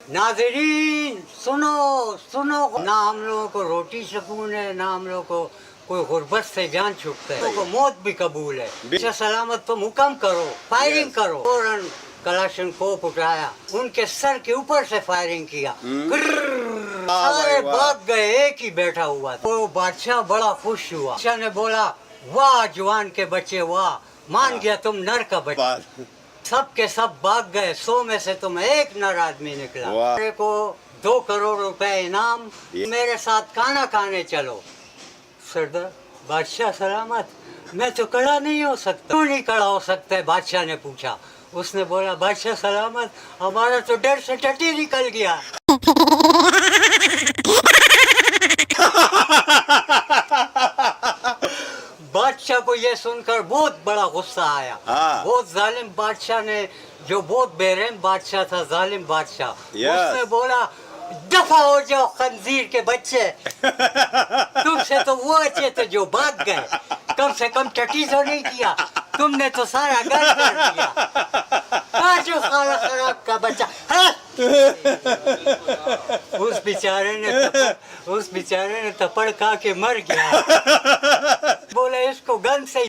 नाज़रीन सुनो सुनो, ना हम लोगों को रोटी सकून है, ना हम लोगों को कोई गुर्बत से जान छूटता है, को मौत भी कबूल है। अच्छा सलामत तुम हुक्म करो, फायरिंग करो। फौरन कलाशनकोव उठाया, उनके सर के ऊपर से फायरिंग किया। सारे भाग गए, एक ही बैठा हुआ था। वो बादशाह बड़ा खुश हुआ। बादशाह ने बोला, वाह जवान के बच्चे वाह, मान गया तुम नर का बच्चा। सब के सब भाग गए, 100 में से तुम एक नर आदमी निकला। मेरे को 2 करोड़ रुपए इनाम, मेरे साथ खाना खाने चलो। सरदार बादशाह सलामत, मैं तो खड़ा नहीं हो सकता। क्यों नहीं खड़ा हो सकता है? बादशाह ने पूछा। उसने बोला, बादशाह सलामत, हमारा तो डर से टट्टी निकल गया। बादशाह को ये सुनकर बहुत बड़ा गुस्सा आया। बहुत जालिम बादशाह ने, जो बहुत बेरहम बादशाह था, जालिम बादशाह, उसने बोला, दफा हो जाओ खंजीर के बच्चे। तुमसे तो वो अच्छे थे जो भाग गए, कम से कम टटी तो नहीं किया, तुमने तो सारा घर कर दिया। जो खाना खराब का बच्चा। उस बेचारे ने थप्पड़ खा के मर गया। बोले इसको गन से